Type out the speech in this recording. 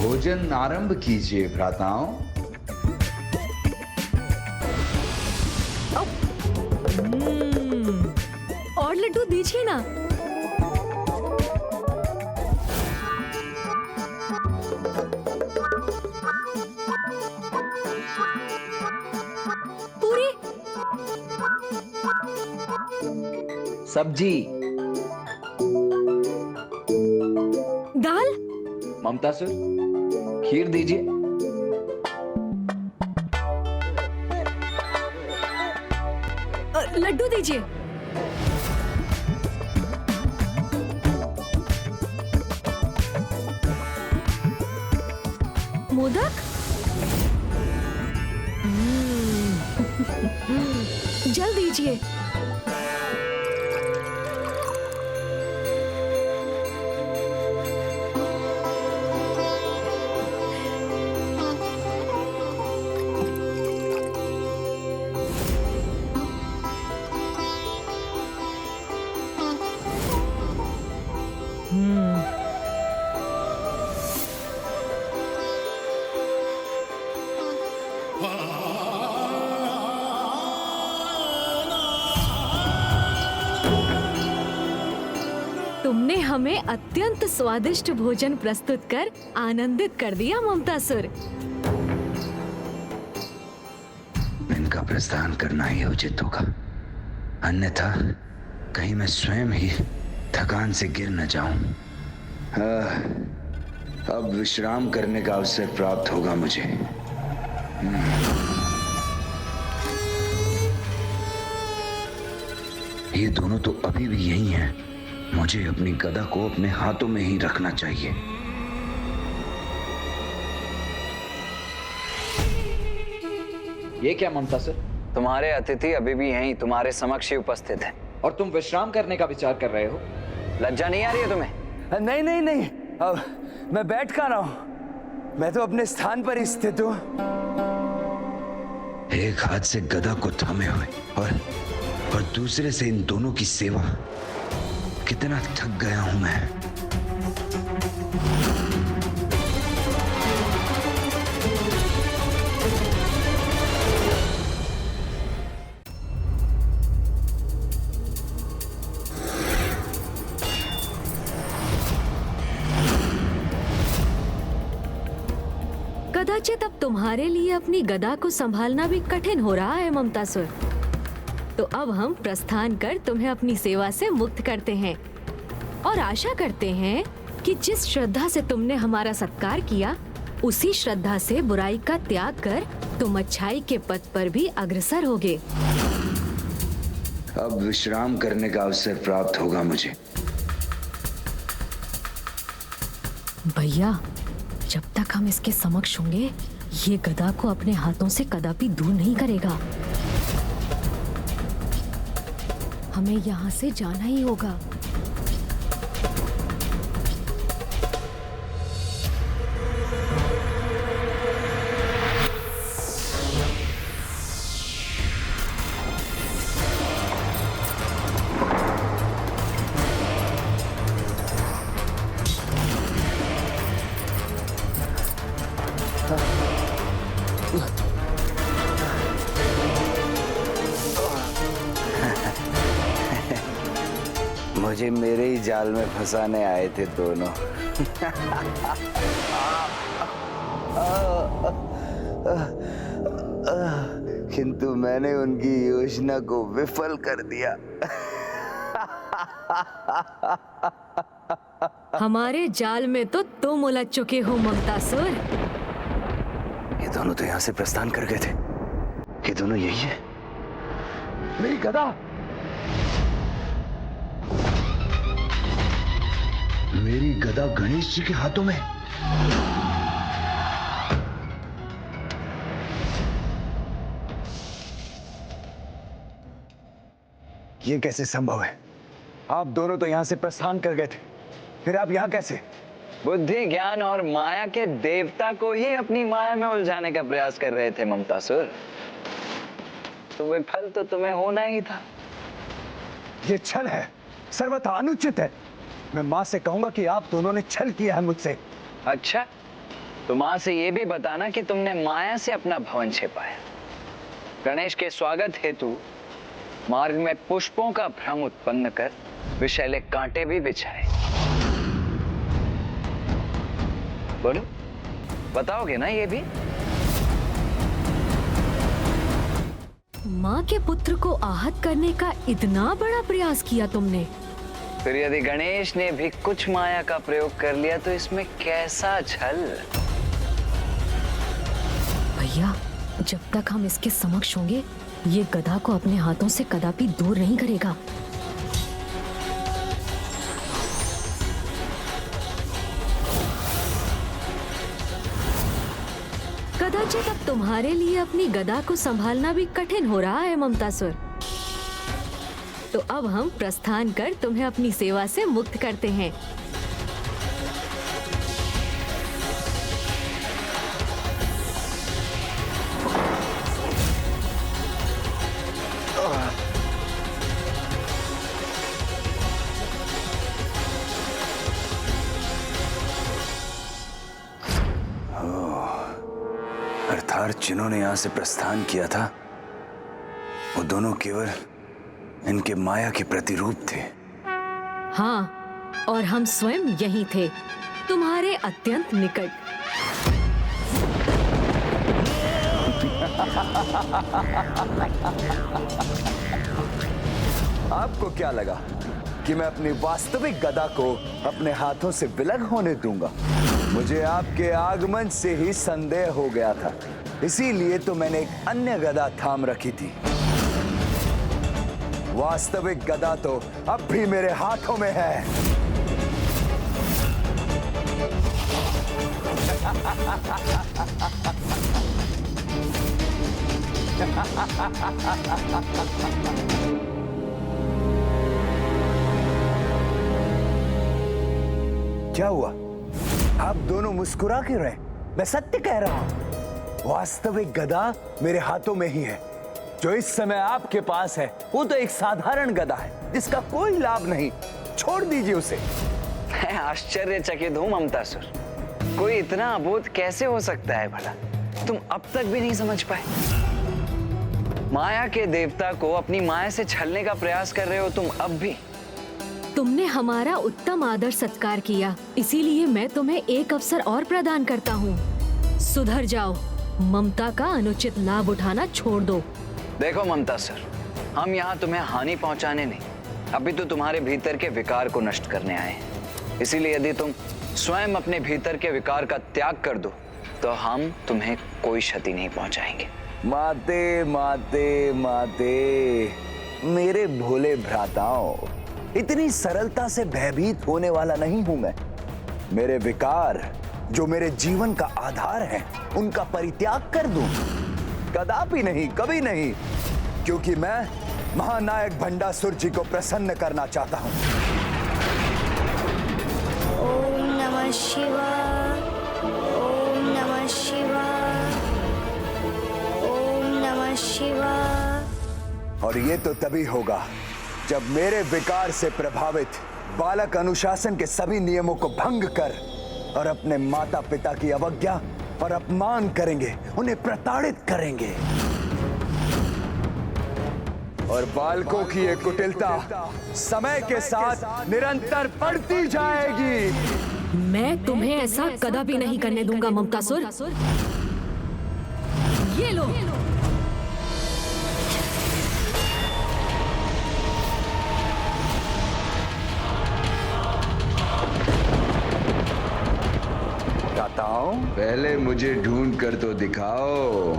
भोजन आरंभ कीजिए भ्राताओं। और लड्डू दीजिए ना। पूरी सब्जी। दाल। ममता सर, खीर दीजिए। लड्डू दीजिए। मोदक। जल दीजिए। तुमने हमें अत्यंत स्वादिष्ट भोजन प्रस्तुत कर आनंदित कर दिया ममतासुर। इनका प्रस्थान करना ही उचित होगा, अन्यथा कहीं मैं स्वयं ही थकान से गिर न जाऊं। अब विश्राम करने का अवसर प्राप्त होगा मुझे। ये दोनों तो अभी भी यही हैं। मुझे अपनी गदा को अपने हाथों में ही रखना चाहिए। ये क्या ममता सर? तुम्हारे अतिथि अभी भी यहीं तुम्हारे समक्ष ही उपस्थित हैं। और तुम विश्राम करने का विचार कर रहे हो? लज्जा नहीं आ रही है तुम्हें? नहीं नहीं नहीं, अब मैं बैठ कहाँ रहा हूं, मैं तो अपने स्थान पर ही स्थित हूं। एक हाथ से गदा को थामे हुए और दूसरे से इन दोनों की सेवा। कितना थक गया हूं मैं। कदाचित अब तुम्हारे लिए अपनी गदा को संभालना भी कठिन हो रहा है ममतासुर। तो अब हम प्रस्थान कर तुम्हें अपनी सेवा से मुक्त करते हैं और आशा करते हैं कि जिस श्रद्धा से तुमने हमारा सत्कार किया, उसी श्रद्धा से बुराई का त्याग कर तुम अच्छाई के पथ पर भी अग्रसर होगे। अब विश्राम करने का अवसर प्राप्त होगा मुझे। भैया, जब तक हम इसके समक्ष होंगे, ये गदा को अपने हाथों से कदापि दूर नहीं करेगा। हमें यहाँ से जाना ही होगा। मुझे मेरे ही जाल में फंसाने आए थे दोनों। किंतु मैंने उनकी योजना को विफल कर दिया। हमारे जाल में तो तुम उलझ चुके हो ममतासुर। ये दोनों तो यहाँ से प्रस्थान कर गए थे। ये दोनों यही है। मेरी गदा, मेरी गदा गणेश जी के हाथों में। ये कैसे संभव है? आप दोनों तो यहाँ से प्रस्थान कर गए थे, फिर आप यहाँ कैसे? बुद्धि, ज्ञान और माया के देवता को ही अपनी माया में उलझाने का प्रयास कर रहे थे ममतासुर। तो विफल तो तुम्हें होना ही था। ये छल है, सर्वथा अनुचित है। मैं माँ से कहूंगा कि आप दोनों ने छल किया है मुझसे। अच्छा, तो माँ से ये भी बताना कि तुमने माया से अपना भवन छिपाया। गणेश के स्वागत हेतु मार्ग में पुष्पों का भ्रम उत्पन्न कर विषैले कांटे भी बिछाए। बोलो, बताओगे ना ये भी? माँ के पुत्र को आहत करने का इतना बड़ा प्रयास किया तुमने। फिर यदि गणेश ने भी कुछ माया का प्रयोग कर लिया तो इसमें कैसा छल। भैया, जब तक हम इसके समक्ष होंगे ये गधा को अपने हाथों से कदापि दूर नहीं करेगा। कदाचित अब तुम्हारे लिए अपनी गदा को संभालना भी कठिन हो रहा है ममतासुर। तो अब हम प्रस्थान कर तुम्हें अपनी सेवा से मुक्त करते हैं। अर्थात जिन्होंने यहां से प्रस्थान किया था वो दोनों केवल इनके माया के प्रतिरूप थे। हाँ, और हम स्वयं यही थे, तुम्हारे अत्यंत निकट। आपको क्या लगा कि मैं अपनी वास्तविक गदा को अपने हाथों से विलग होने दूंगा? मुझे आपके आगमन से ही संदेह हो गया था, इसीलिए तो मैंने एक अन्य गदा थाम रखी थी। वास्तविक गदा तो अब भी मेरे हाथों में है। क्या हुआ? आप दोनों मुस्कुरा क्यों रहे? मैं सत्य कह रहा हूं, वास्तविक गदा मेरे हाथों में ही है। जो इस समय आपके पास है वो तो एक साधारण गदा है जिसका कोई लाभ नहीं। छोड़ दीजिए उसे। मैं आश्चर्यचकित हूं ममतासुर, कोई इतना अबोध कैसे हो सकता है भला? तुम अब तक भी नहीं समझ पाए? माया के देवता को अपनी माया से छलने का प्रयास कर रहे हो तुम अब भी। तुमने हमारा उत्तम आदर सत्कार किया, इसीलिए मैं तुम्हें एक अवसर और प्रदान करता हूँ। सुधर जाओ, ममता का अनुचित लाभ उठाना छोड़ दो। देखो ममतासुर, हम यहाँ तुम्हें हानि पहुंचाने नहीं, अभी तो तुम्हारे भीतर के विकार को नष्ट करने आए हैं। इसीलिए यदि तुम स्वयं अपने भीतर के विकार का त्याग कर दो तो हम तुम्हें कोई क्षति नहीं पहुंचाएंगे। माते माते माते, मेरे भोले भ्राताओं, इतनी सरलता से भयभीत होने वाला नहीं हूं मैं। मेरे विकार जो मेरे जीवन का आधार है उनका परित्याग कर दूं? कदापि नहीं, कभी नहीं, क्योंकि मैं महानायक भंडासुर जी को प्रसन्न करना चाहता हूं। ओम नमः शिवाय, ओम नमः शिवाय, ओम नमः शिवाय। और ये तो तभी होगा जब मेरे विकार से प्रभावित बालक अनुशासन के सभी नियमों को भंग कर और अपने माता पिता की अवज्ञा और अपमान करेंगे, उन्हें प्रताड़ित करेंगे। और बालकों की ये कुटिलता समय के साथ निरंतर बढ़ती जाएगी। मैं तुम्हें ऐसा कदापि नहीं करने दूंगा ममतासुर। ये लो। बताओ, पहले मुझे ढूंढ कर तो दिखाओ